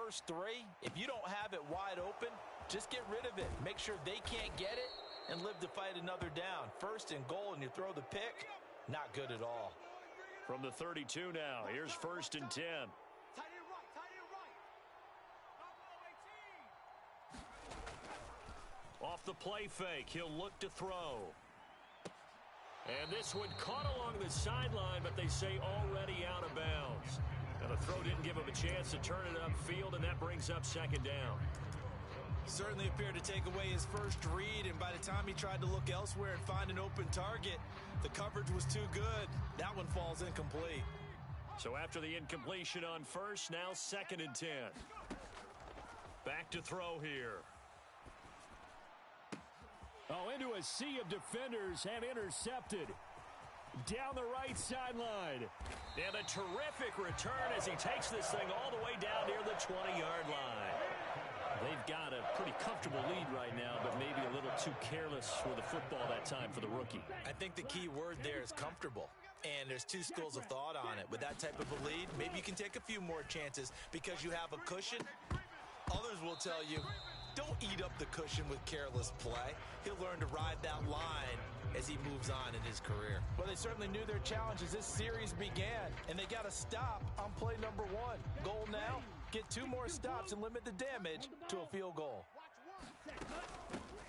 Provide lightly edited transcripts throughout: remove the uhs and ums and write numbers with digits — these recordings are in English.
first three, if you don't have it wide open, just get rid of it. Make sure they can't get it and live to fight another down. First and goal, and you throw the pick, not good at all. From the 32 now, here's 1st and 10. Off the play fake, he'll look to throw. And this one caught along the sideline, but they say already out of bounds. Now the throw didn't give him a chance to turn it upfield, and that brings up 2nd down. Certainly appeared to take away his first read, and by the time he tried to look elsewhere and find an open target, the coverage was too good. That one falls incomplete. So after the incompletion on first, now 2nd and 10. Back to throw here. Oh, into a sea of defenders and intercepted. Down the right sideline. And a terrific return as he takes this thing all the way down near the 20-yard line. They've got a pretty comfortable lead right now, but maybe a little too careless with the football that time for the rookie. I think the key word there is comfortable. And there's two schools of thought on it. With that type of a lead, maybe you can take a few more chances because you have a cushion. Others will tell you, don't eat up the cushion with careless play. He'll learn to ride that line as he moves on in his career. Well, they certainly knew their challenge as this series began, and they got to stop on play number 1. Goal now, get 2 more stops and limit the damage to a field goal.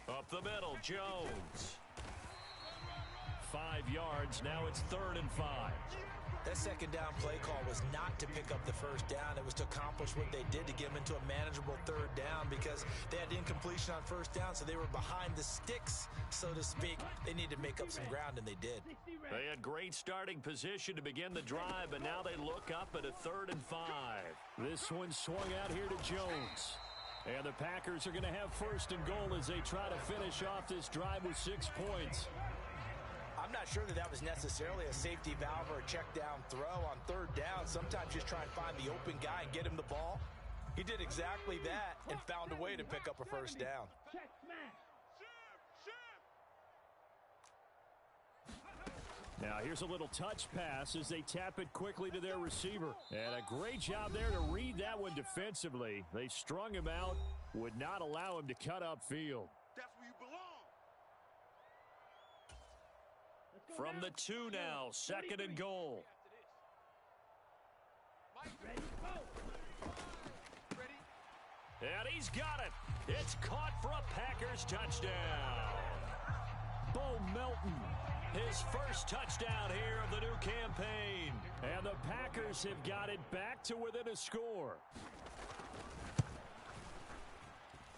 Up the middle, Jones. 5 yards, now it's 3rd and 5. That 2nd down play call was not to pick up the 1st down. It was to accomplish what they did to get them into a manageable 3rd down because they had incompletion on 1st down, so they were behind the sticks, so to speak. They needed to make up some ground, and they did. They had great starting position to begin the drive, but now they look up at a 3rd and 5. This one swung out here to Jones. And the Packers are going to have 1st and goal as they try to finish off this drive with 6 points. I'm not sure that was necessarily a safety valve or a check down throw on 3rd down. Sometimes just try and find the open guy and get him the ball. He did exactly that and found a way to pick up a 1st down. Now here's a little touch pass as they tap it quickly to their receiver. And a great job there to read that one defensively. They strung him out, would not allow him to cut upfield. That's where you belong. From the 2 now, 2nd and goal. And he's got it. It's caught for a Packers touchdown. Bo Melton. His first touchdown here of the new campaign. And the Packers have got it back to within a score.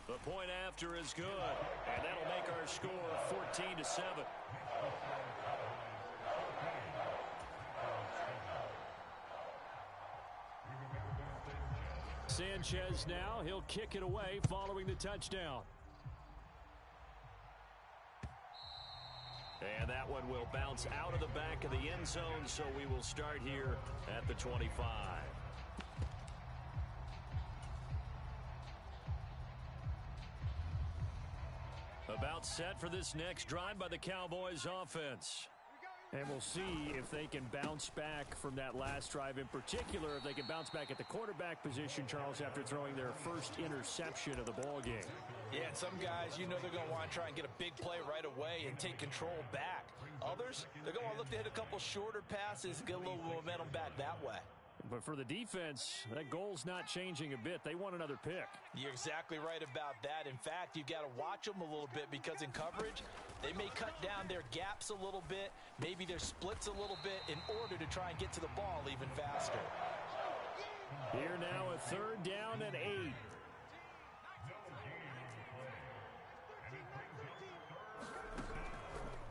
The point after is good. And that'll make our score 14-7. Sanchez now, he'll kick it away following the touchdown. And that one will bounce out of the back of the end zone, so we will start here at the 25. About set for this next drive by the Cowboys offense. And we'll see if they can bounce back from that last drive, in particular, if they can bounce back at the quarterback position, Charles, after throwing their first interception of the ball game. Yeah, and some guys, you know they're going to want to try and get a big play right away and take control back. Others, they're going to look to hit a couple shorter passes and get a little momentum back that way. But for the defense, that goal's not changing a bit. They want another pick. You're exactly right about that. In fact, you've got to watch them a little bit because in coverage, they may cut down their gaps a little bit, maybe their splits a little bit in order to try and get to the ball even faster. Here now a 3rd down and 8.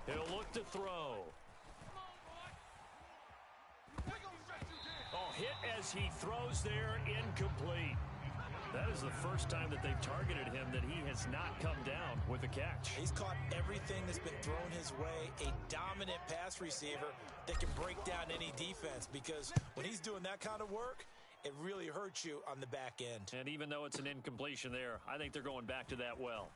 He'll look to throw. Oh, hit as he throws there, incomplete. That is the first time that they've targeted him that he has not come down with a catch. He's caught everything that's been thrown his way, a dominant pass receiver that can break down any defense because when he's doing that kind of work, it really hurts you on the back end. And even though it's an incompletion there, I think they're going back to that well.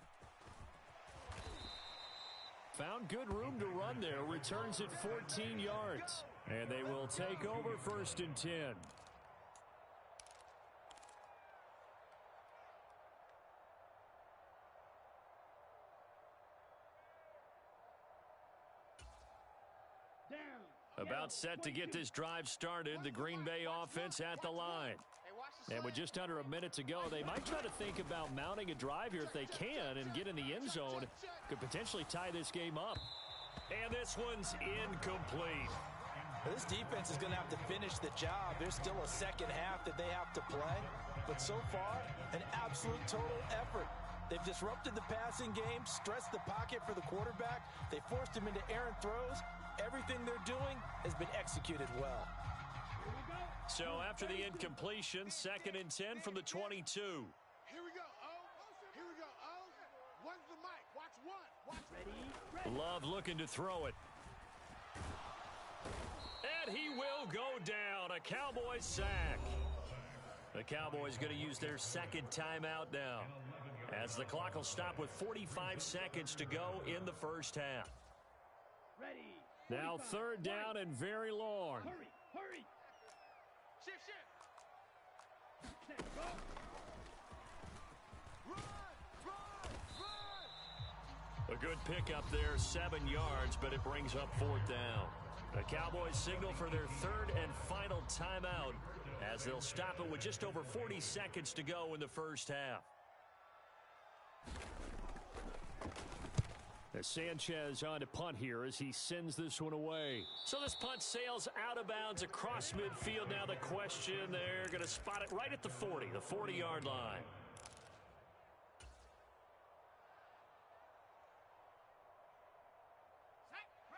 Found good room to run there. Returns at 14 yards. And they will take over 1st and 10. About set to get this drive started, the Green Bay offense at the line. And with just under a minute to go, they might try to think about mounting a drive here if they can and get in the end zone. Could potentially tie this game up. And this one's incomplete. This defense is going to have to finish the job. There's still a second half that they have to play. But so far, an absolute total effort. They've disrupted the passing game, stressed the pocket for the quarterback. They forced him into errant throws. Everything they're doing has been executed well. So after the incompletion, 2nd and 10 from the 22. Here we go, Here we go, One's the mic. Watch one. Ready? Love looking to throw it. And he will go down. A Cowboys sack. The Cowboys going to use their second timeout now, as the clock will stop with 45 seconds to go in the first half. Ready. Now 3rd down and very long. Hurry. Shift. Set, go. A good pickup there, 7 yards, but it brings up 4th down. The Cowboys signal for their 3rd and final timeout, as they'll stop it with just over 40 seconds to go in the first half. As Sanchez on to punt here as he sends this one away. So this punt sails out of bounds across midfield. Now the question, they're going to spot it right at the 40, the 40-yard line.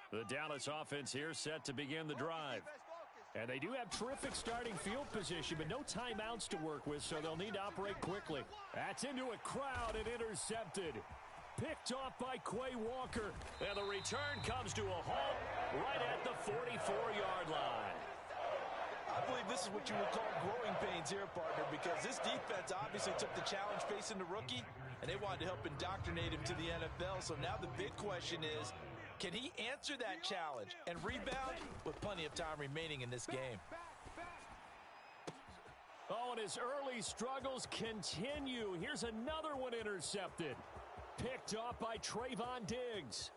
The Dallas offense here set to begin the drive. And they do have terrific starting field position, but no timeouts to work with, so they'll need to operate quickly. That's into a crowd and intercepted. Picked off by Quay Walker. And the return comes to a halt right at the 44-yard line. I believe this is what you would call growing pains here, partner, because this defense obviously took the challenge facing the rookie, and they wanted to help indoctrinate him to the NFL. So now the big question is, can he answer that challenge and rebound with plenty of time remaining in this game? Oh, and his early struggles continue. Here's another one intercepted. Picked off by Trayvon Diggs.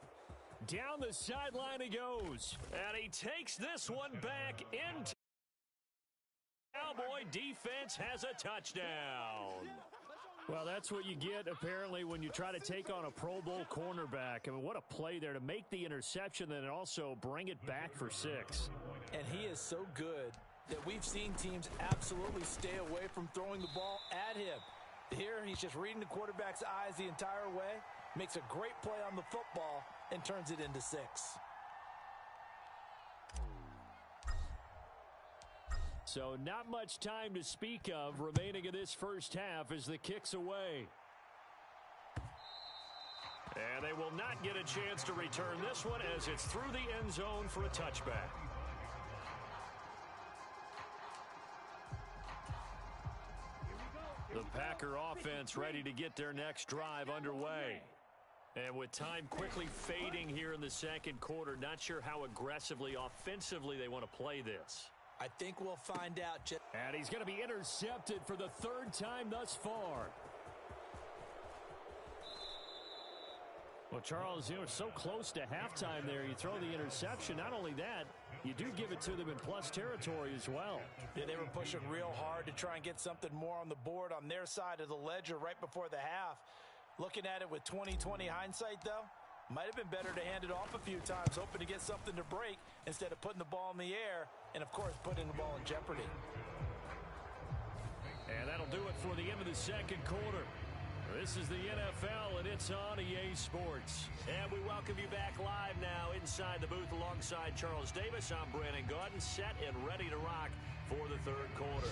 Down the sideline he goes. And he takes this one back into. Cowboy defense has a touchdown. Well, that's what you get, apparently, when you try to take on a Pro Bowl cornerback. I mean, what a play there to make the interception and also bring it back for 6. And he is so good that we've seen teams absolutely stay away from throwing the ball at him. Here, he's just reading the quarterback's eyes the entire way, makes a great play on the football, and turns it into 6. So not much time to speak of remaining in this first half as the kick's away. And they will not get a chance to return this one as it's through the end zone for a touchback. The Packer offense ready to get their next drive underway. And with time quickly fading here in the second quarter, not sure how aggressively, offensively they want to play this. I think we'll find out. And he's going to be intercepted for the 3rd time thus far. Well, Charles, you know, so close to halftime there. You throw the interception. Not only that, you do give it to them in plus territory as well. Yeah, they were pushing real hard to try and get something more on the board on their side of the ledger right before the half. Looking at it with 20/20 hindsight, though, might have been better to hand it off a few times, hoping to get something to break instead of putting the ball in the air and, of course, putting the ball in jeopardy. And that'll do it for the end of the second quarter. This is the NFL, and it's on EA Sports. And we welcome you back live now inside the booth alongside Charles Davis. I'm Brandon Gaudin, set and ready to rock for the third quarter.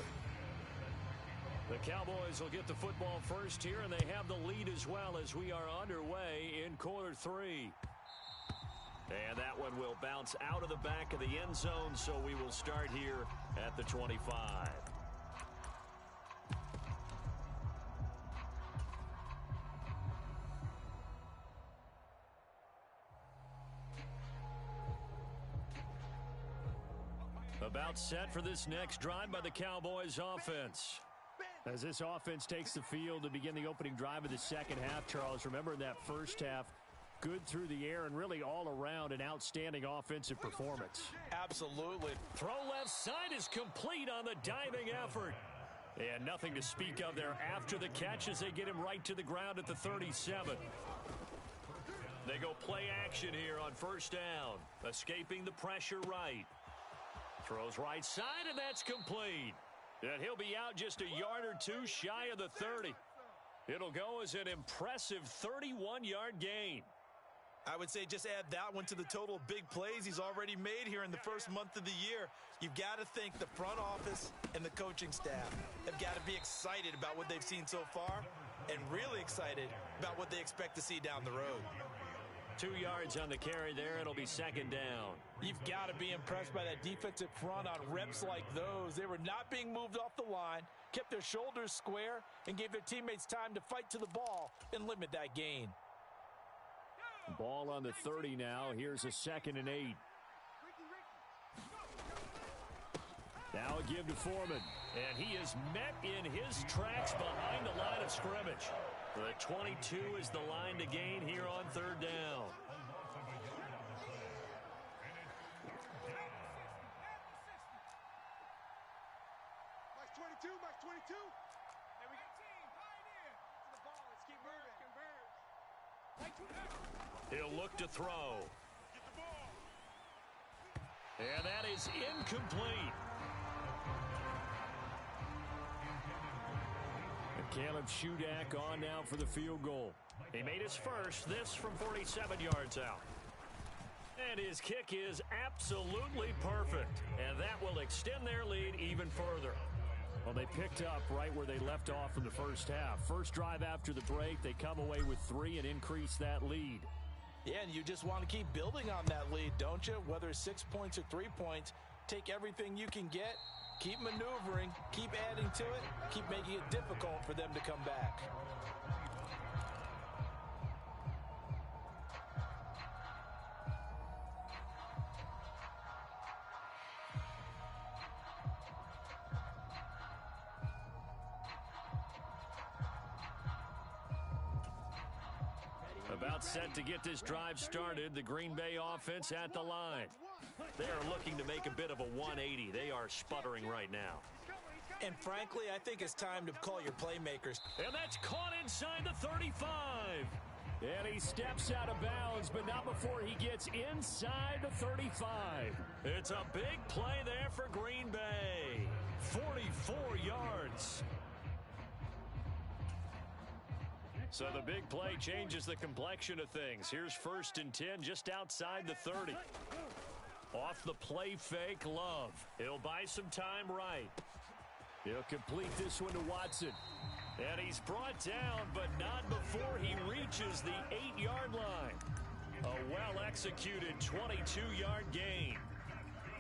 The Cowboys will get the football first here, and they have the lead as well as we are underway in quarter 3. And that one will bounce out of the back of the end zone, so we will start here at the 25. About set for this next drive by the Cowboys offense. As this offense takes the field to begin the opening drive of the second half, Charles, remember in that first half, Good through the air and really all around an outstanding offensive performance. Absolutely. Throw left side is complete on the diving effort. And nothing to speak of there after the catch as they get him right to the ground at the 37. They go play action here on first down. Escaping the pressure right. Throws right side, and that's complete. And he'll be out just a yard or two shy of the 30. It'll go as an impressive 31-yard gain. I would say just add that one to the total of big plays he's already made here in the first month of the year. You've got to think the front office and the coaching staff have got to be excited about what they've seen so far and really excited about what they expect to see down the road. 2 yards on the carry there. It'll be second down. You've got to be impressed by that defensive front on reps like those. They were not being moved off the line, kept their shoulders square, and gave their teammates time to fight to the ball and limit that gain. Ball on the 30 now. Here's a 2nd and 8. Now a give to Foreman. And he is met in his tracks behind the line of scrimmage. The 22 is the line to gain here on third down. Max 22, Max 22. There we go. To the ball. Let's keep moving. He'll look to throw. And that is incomplete. And Caleb Shudak on now for the field goal. He made his first, this from 47 yards out. And his kick is absolutely perfect. And that will extend their lead even further. Well, they picked up right where they left off in the first half. First drive after the break, they come away with 3 and increase that lead. Yeah, and you just want to keep building on that lead, don't you? Whether it's 6 points or 3 points, take everything you can get, keep maneuvering, keep adding to it, keep making it difficult for them to come back. About set to get this drive started, the Green Bay offense at the line. They are looking to make a bit of a 180. They are sputtering right now. And frankly, I think it's time to call your playmakers. And that's caught inside the 35. And he steps out of bounds, but not before he gets inside the 35. It's a big play there for Green Bay. 44 yards. So the big play changes the complexion of things. Here's 1st and 10 just outside the 30. Off the play fake, Love. He'll buy some time right. He'll complete this one to Watson. And he's brought down, but not before he reaches the 8-yard line. A well-executed 22-yard gain.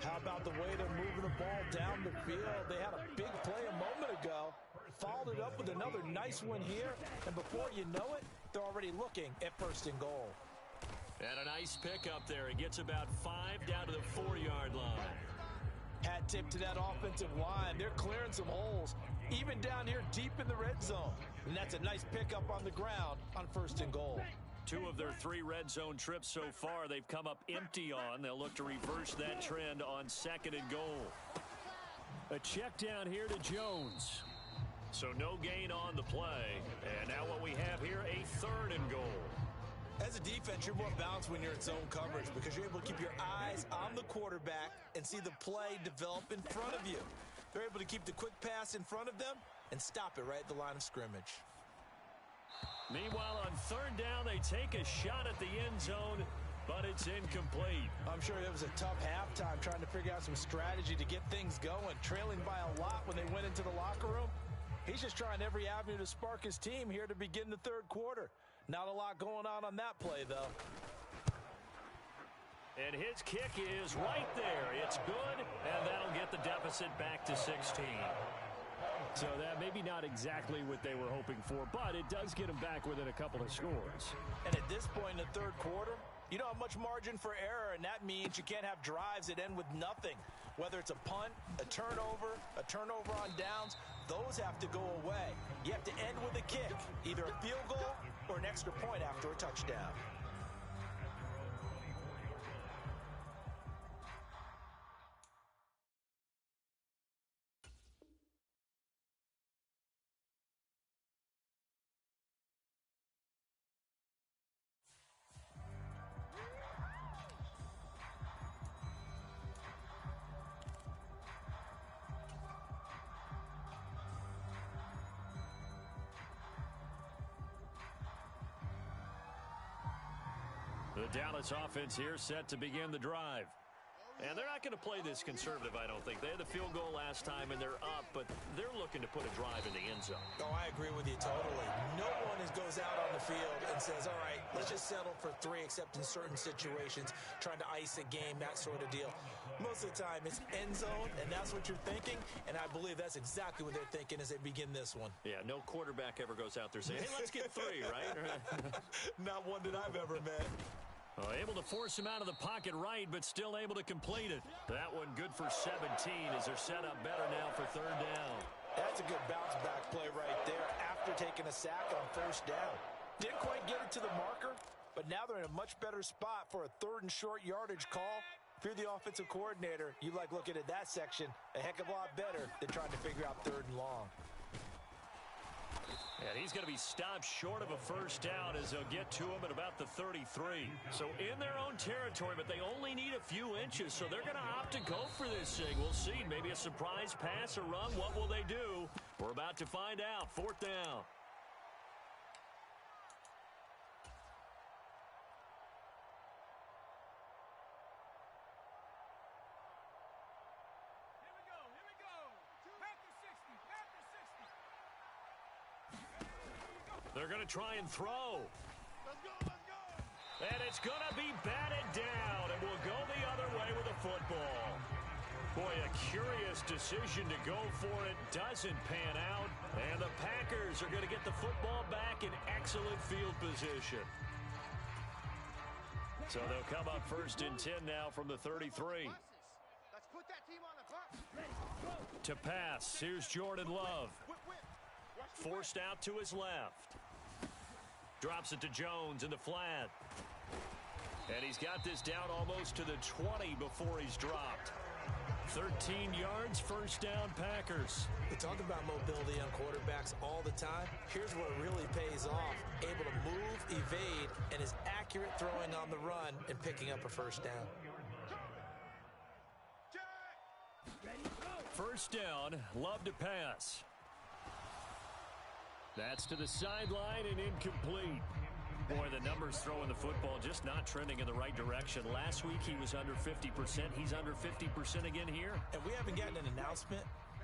How about the way they're moving the ball down the field? They had a big play a moment ago. Followed it up with another nice one here. And before you know it, they're already looking at 1st and goal. And a nice pickup there. He gets about 5 down to the 4-yard line. Hat tip to that offensive line. They're clearing some holes, even down here deep in the red zone. And that's a nice pickup on the ground on 1st and goal. 2 of their 3 red zone trips so far they've come up empty on. They'll look to reverse that trend on 2nd and goal. A check down here to Jones. So no gain on the play. And now what we have here, a 3rd and goal. As a defense, you're more balanced when you're in zone coverage because you're able to keep your eyes on the quarterback and see the play develop in front of you. They're able to keep the quick pass in front of them and stop it right at the line of scrimmage. Meanwhile, on 3rd down, they take a shot at the end zone, but it's incomplete. I'm sure it was a tough halftime trying to figure out some strategy to get things going, trailing by a lot when they went into the locker room. He's just trying every avenue to spark his team here to begin the 3rd quarter. Not a lot going on that play, though. And his kick is right there. It's good, and that'll get the deficit back to 16. So that maybe not exactly what they were hoping for, but it does get them back within a couple of scores. And at this point in the 3rd quarter, you don't have much margin for error, and that means you can't have drives that end with nothing. Whether it's a punt, a turnover on downs, those have to go away. You have to end with a kick, either a field goal or an extra point after a touchdown. The Dallas offense here set to begin the drive. And they're not going to play this conservative, I don't think. They had the field goal last time, and they're up, but they're looking to put a drive in the end zone. Oh, I agree with you totally. No one goes out on the field and says, all right, let's just settle for 3, except in certain situations, trying to ice a game, that sort of deal. Most of the time, it's end zone, and that's what you're thinking, and I believe that's exactly what they're thinking as they begin this one. Yeah, no quarterback ever goes out there saying, hey, let's get 3, right? Not one that I've ever met. Able to force him out of the pocket right, but still able to complete it. That one good for 17 as they're set up better now for 3rd down. That's a good bounce-back play right there after taking a sack on 1st down. Didn't quite get it to the marker, but now they're in a much better spot for a 3rd and short yardage call. If you're the offensive coordinator, you like looking at that section a heck of a lot better than trying to figure out 3rd and long. And he's going to be stopped short of a 1st down as they'll get to him at about the 33. So in their own territory, but they only need a few inches, so they're going to opt to go for this thing. We'll see. Maybe a surprise pass or run. What will they do? We're about to find out. 4th down. They're going to try and throw. Let's go, let's go. And it's going to be batted down, and we'll go the other way with the football. Boy, a curious decision to go for it. Doesn't pan out, and the Packers are going to get the football back in excellent field position. So they'll come up 1st and 10 now from the 33. Let's put that team on the bus. To pass, here's Jordan Love. Forced out to his left. Drops it to Jones in the flat. And he's got this down almost to the 20 before he's dropped. 13 yards, 1st down, Packers. We talk about mobility on quarterbacks all the time. Here's where it really pays off. Able to move, evade, and is accurate throwing on the run and picking up a 1st down. 1st down, Love to pass. That's to the sideline and incomplete. Boy, the numbers throwing the football just not trending in the right direction. Last week he was under 50%. He's under 50% again here. And we haven't gotten an announcement,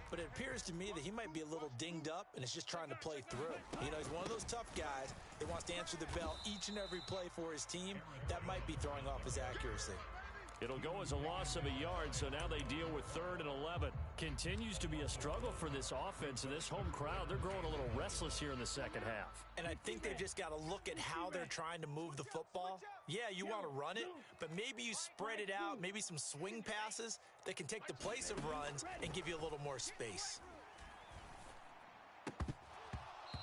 but it appears to me that he might be a little dinged up and is just trying to play through. You know, he's one of those tough guys that wants to answer the bell each and every play for his team. That might be throwing off his accuracy. It'll go as a loss of a yard, so now they deal with 3rd and 11. Continues to be a struggle for this offense and this home crowd. They're growing a little restless here in the 2nd half. And I think they've just got to look at how they're trying to move the football. Yeah, you want to run it, but maybe you spread it out, maybe some swing passes that can take the place of runs and give you a little more space.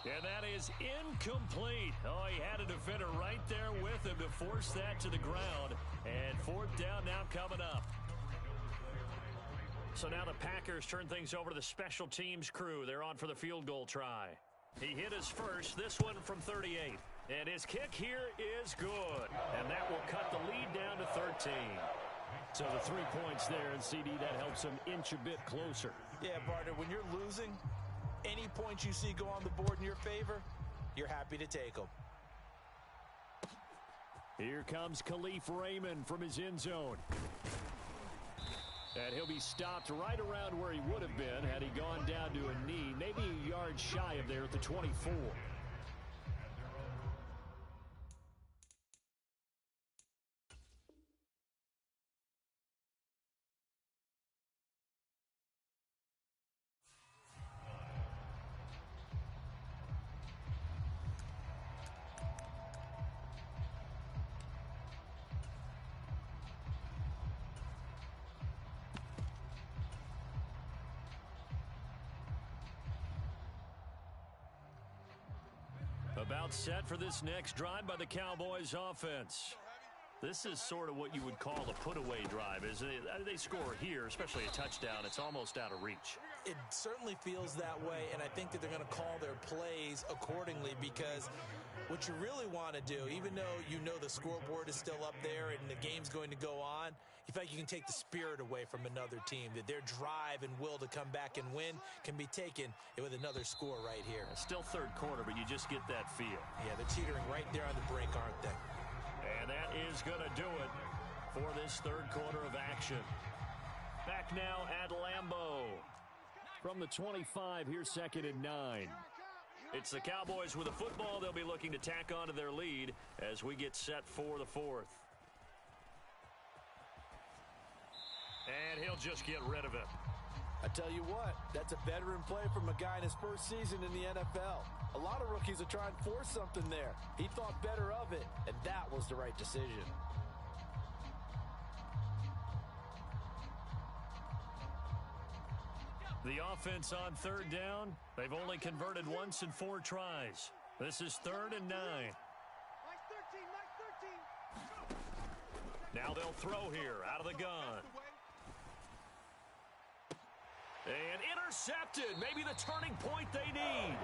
And that is incomplete. Oh, he had a defender right there with him to force that to the ground. And 4th down now coming up. So now the Packers turn things over to the special teams crew. They're on for the field goal try. He hit his first, this one from 38. And his kick here is good. And that will cut the lead down to 13. So the 3 points there, and CD, that helps him inch a bit closer. Yeah, partner, when you're losing, any points you see go on the board in your favor, you're happy to take them. Here comes Khalif Raymond from his end zone. And he'll be stopped right around where he would have been had he gone down to a knee, maybe a yard shy of there at the 24. About set for this next drive by the Cowboys offense. This is sort of what you would call a put-away drive, isn't it? They score here, especially a touchdown. It's almost out of reach. It certainly feels that way, and I think that they're going to call their plays accordingly, because what you really want to do, even though you know the scoreboard is still up there and the game's going to go on, you feel like you can take the spirit away from another team, that their drive and will to come back and win can be taken with another score right here. Still 3rd quarter, but you just get that feel. Yeah, they're teetering right there on the brink, aren't they? And that is going to do it for this third quarter of action. Back now at Lambeau. From the 25, here's 2nd and 9. It's the Cowboys with the football. They'll be looking to tack on to their lead as we get set for the fourth. And he'll just get rid of it. I tell you what, that's a veteran play from a guy in his first season in the NFL. A lot of rookies are trying to force something there. He thought better of it, and that was the right decision. The offense on 3rd down, they've only converted once in 4 tries. This is 3rd and 9. Now they'll throw here out of the gun. And intercepted. Maybe the turning point they need.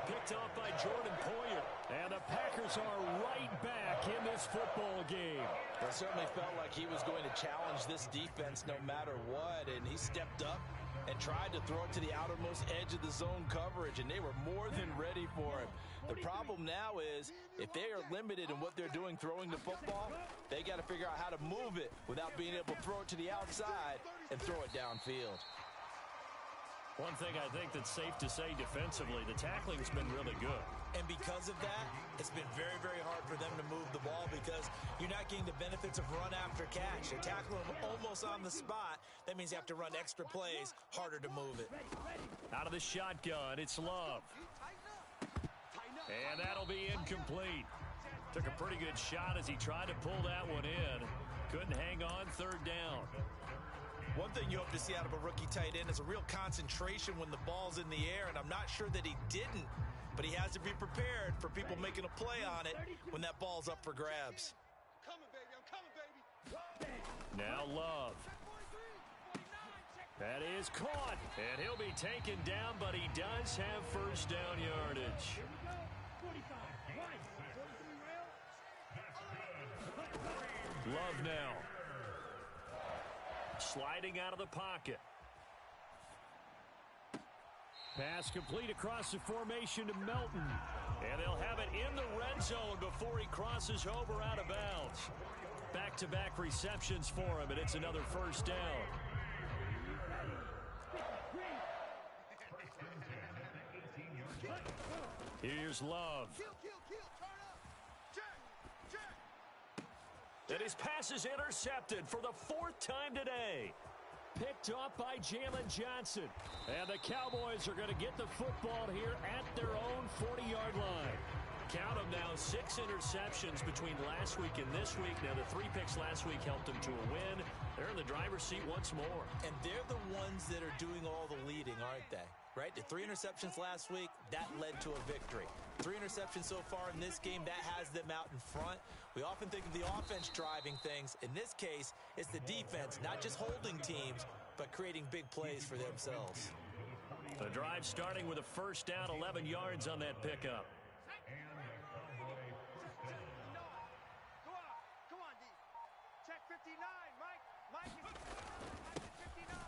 Picked off by Jordan Poyer. And the Packers are right back in this football game. It certainly felt like he was going to challenge this defense no matter what, and he stepped up and tried to throw it to the outermost edge of the zone coverage, and they were more than ready for him. The problem now is if they are limited in what they're doing throwing the football, they got to figure out how to move it without being able to throw it to the outside and throw it downfield. One thing I think that's safe to say defensively, the tackling's been really good. And because of that, it's been very, very hard for them to move the ball because you're not getting the benefits of run after catch. They're tackling them almost on the spot. That means you have to run extra plays, harder to move it. Out of the shotgun, it's Love. And that'll be incomplete. Took a pretty good shot as he tried to pull that one in. Couldn't hang on 3rd down. One thing you hope to see out of a rookie tight end is a real concentration when the ball's in the air, and I'm not sure that he didn't, but he has to be prepared for people making a play on it when that ball's up for grabs. I'm coming, baby. Now Love. That is caught, and he'll be taken down, but he does have first down yardage. Love now. Sliding out of the pocket. Pass complete across the formation to Melton. And they'll have it in the red zone before he crosses over out of bounds. Back-to-back receptions for him, and it's another first down. Here's Love. And his pass is intercepted for the 4th time today. Picked off by Jalen Johnson. And the Cowboys are going to get the football here at their own 40-yard line. Count them now, 6 interceptions between last week and this week. Now, the 3 picks last week helped them to a win. They're in the driver's seat once more. And they're the ones that are doing all the leading, aren't they? Right? The 3 interceptions last week, that led to a victory. 3 interceptions so far in this game, that has them out in front. We often think of the offense driving things. In this case, it's the defense, not just holding teams, but creating big plays for themselves. The drive starting with a first down, 11 yards on that pickup. Come on, D. Check 59, Mike is 59.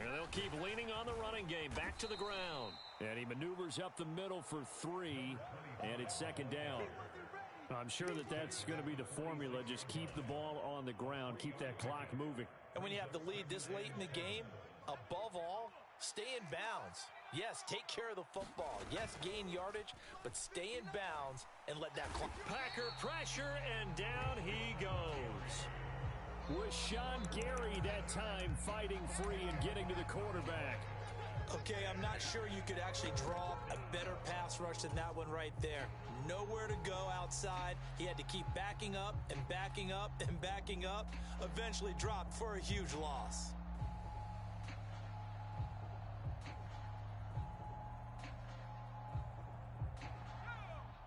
And they'll keep leaning on the running game. Back to the ground. And he maneuvers up the middle for 3, and it's 2nd down. I'm sure that that's going to be the formula. Just keep the ball on the ground. Keep that clock moving. And when you have the lead this late in the game, above all, stay in bounds. Yes, take care of the football. Yes, gain yardage, but stay in bounds and let that clock. Packer pressure, and down he goes. Was Sean Gary that time fighting free and getting to the quarterback? Okay, I'm not sure you could actually draw a better pass rush than that one right there. Nowhere to go outside. He had to keep backing up and backing up and backing up. Eventually dropped for a huge loss.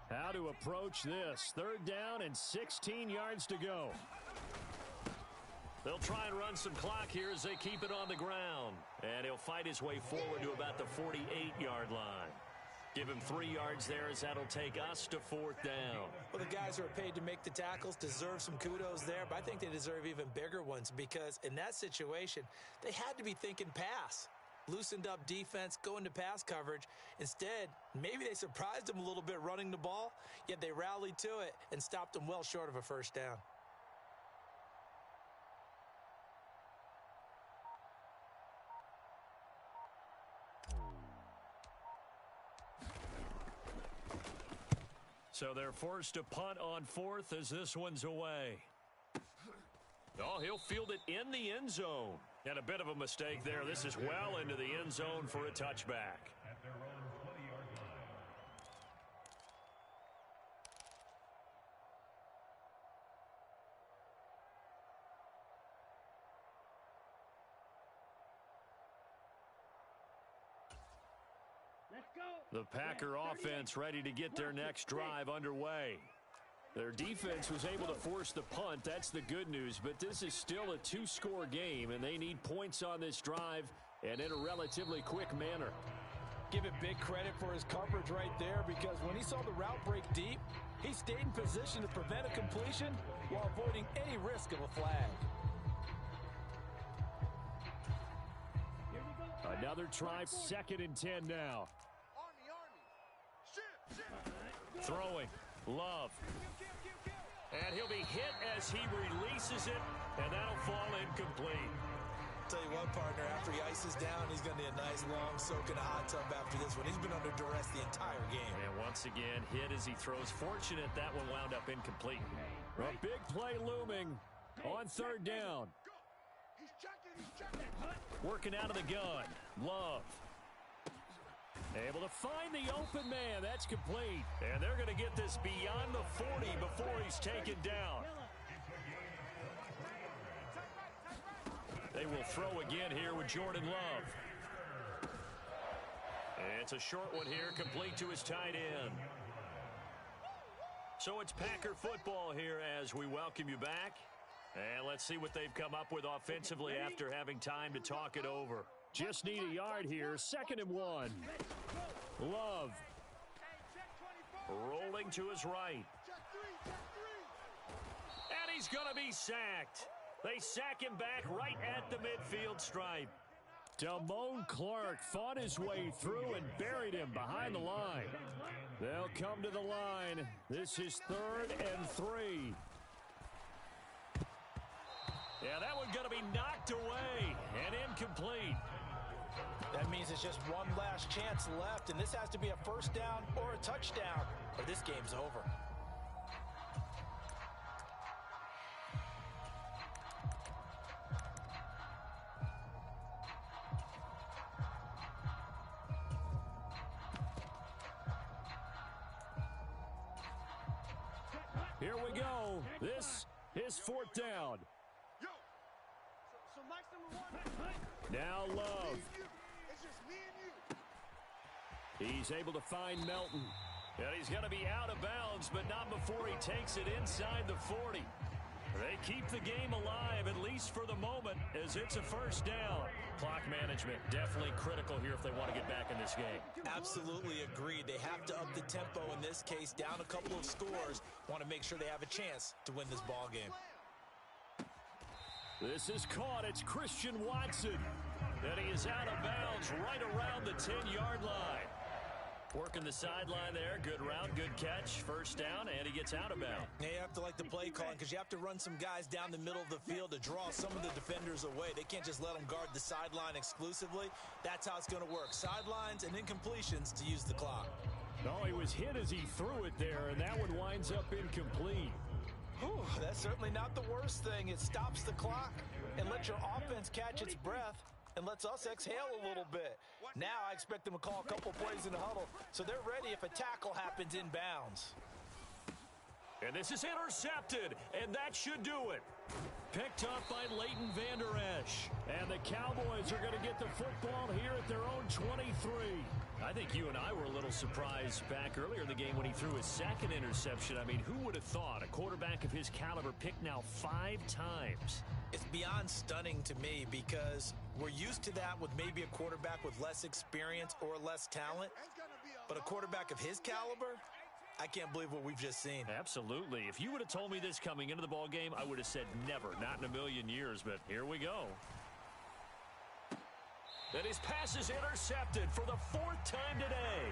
How to approach this. 3rd down and 16 yards to go. They'll try and run some clock here as they keep it on the ground. And he'll fight his way forward to about the 48-yard line. Give him 3 yards there as that'll take us to 4th down. Well, the guys who are paid to make the tackles deserve some kudos there, but I think they deserve even bigger ones because in that situation, they had to be thinking pass. loosened up defense, go into pass coverage. Instead, maybe they surprised him a little bit running the ball, yet they rallied to it and stopped him well short of a first down. So they're forced to punt on fourth as this one's away. Oh, he'll field it in the end zone. And a bit of a mistake there. This is well into the end zone for a touchback. Let's go. The Packer offense ready to get their next drive underway. Their defense was able to force the punt. That's the good news. But this is still a two-score game, and they need points on this drive and in a relatively quick manner. Give it big credit for his coverage right there, because when he saw the route break deep, he stayed in position to prevent a completion while avoiding any risk of a flag. Here we go. Another try, 2nd and 10 now. Throwing. Love. And he'll be hit as he releases it, and that'll fall incomplete. Tell you what, partner, after he ices down, he's going to need a nice long soak in a hot tub after this one. He's been under duress the entire game. And once again, hit as he throws. Fortunate that one wound up incomplete. A big play looming on 3rd down. He's checking. Working out of the gun. Love. Able to find the open man. That's complete. And they're going to get this beyond the 40 before he's taken down. They will throw again here with Jordan Love. And it's a short one here, complete to his tight end. So it's Packer football here as we welcome you back. And let's see what they've come up with offensively after having time to talk it over. Just need a yard here. 2nd and 1. Love. Rolling to his right. And he's going to be sacked. They sack him back right at the midfield stripe. Damone Clark fought his way through and buried him behind the line. They'll come to the line. This is 3rd and 3. Yeah, that one's going to be knocked away and incomplete. That means it's just one last chance left, and this has to be a first down or a touchdown, or this game's over. Here we go. This is 4th down. So Mike's number 1. Now Love. It's just me and you. He's able to find Melton. And he's going to be out of bounds, but not before he takes it inside the 40. They keep the game alive, at least for the moment, as it's a first down. Clock management definitely critical here if they want to get back in this game. Absolutely agreed. They have to up the tempo in this case, down a couple of scores. Want to make sure they have a chance to win this ball game. This is caught. It's Christian Watson. And he is out of bounds right around the 10-yard line. Working the sideline there. Good route, good catch. First down, and he gets out of bounds. Yeah, you have to like the play calling because you have to run some guys down the middle of the field to draw some of the defenders away. They can't just let them guard the sideline exclusively. That's how it's going to work. Sidelines and incompletions to use the clock. No, he was hit as he threw it there, and that one winds up incomplete. Whew, that's certainly not the worst thing. It stops the clock and lets your offense catch its breath and lets us exhale a little bit. Now I expect them to call a couple plays in the huddle, so they're ready if a tackle happens in bounds. And this is intercepted, and that should do it. Picked up by Leighton Vander Esch. And the Cowboys are going to get the football here at their own 23. I think you and I were a little surprised back earlier in the game when he threw his second interception. I mean, who would have thought a quarterback of his caliber picked now 5 times? It's beyond stunning to me because we're used to that with maybe a quarterback with less experience or less talent. But a quarterback of his caliber, I can't believe what we've just seen. Absolutely. If you would have told me this coming into the ball game, I would have said never, not in a million years. But here we go. And his pass is intercepted for the 4th time today.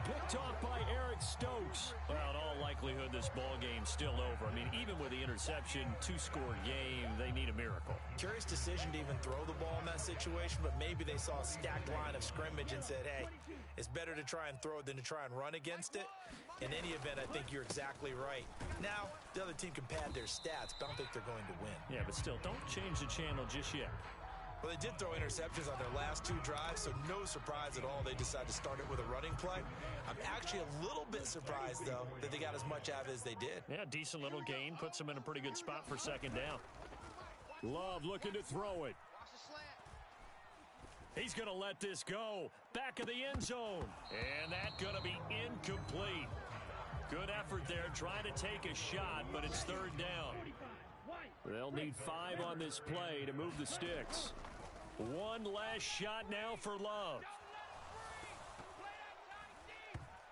Picked off by Eric Stokes. Well, in all likelihood, this ball game's still over. I mean, even with the interception, 2-score game, they need a miracle. Curious decision to even throw the ball in that situation, but maybe they saw a stacked line of scrimmage and said, hey, it's better to try and throw it than to try and run against it. In any event, I think you're exactly right. Now, the other team can pad their stats, but I don't think they're going to win. Yeah, but still, don't change the channel just yet. Well, they did throw interceptions on their last 2 drives, so no surprise at all they decided to start it with a running play. I'm actually a little bit surprised, though, that they got as much out of it as they did. Yeah, decent little gain. Puts them in a pretty good spot for 2nd down. Love looking to throw it. He's going to let this go. Back of the end zone. And that's going to be incomplete. Good effort there, trying to take a shot, but it's 3rd down. They'll need 5 on this play to move the sticks. One last shot now for Love.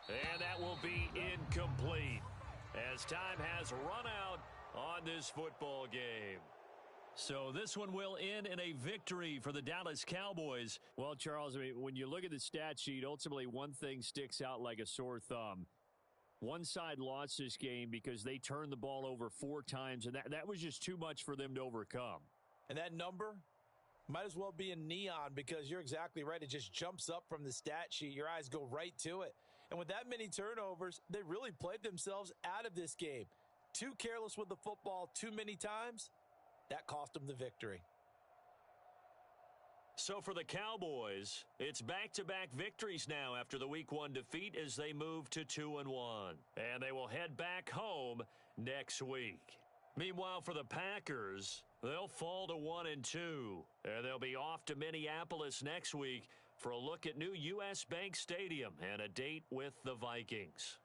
And that will be incomplete as time has run out on this football game. So this one will end in a victory for the Dallas Cowboys. Well, Charles, I mean, when you look at the stat sheet, ultimately one thing sticks out like a sore thumb. One side lost this game because they turned the ball over 4 times, and that was just too much for them to overcome. And that number might as well be in neon because you're exactly right. It just jumps up from the stat sheet. Your eyes go right to it. And with that many turnovers, they really played themselves out of this game. Too careless with the football too many times. That cost them the victory. So for the Cowboys, it's back-to-back victories now after the Week 1 defeat as they move to 2-1. And they will head back home next week. Meanwhile, for the Packers, they'll fall to 1-2. And they'll be off to Minneapolis next week for a look at new U.S. Bank Stadium and a date with the Vikings.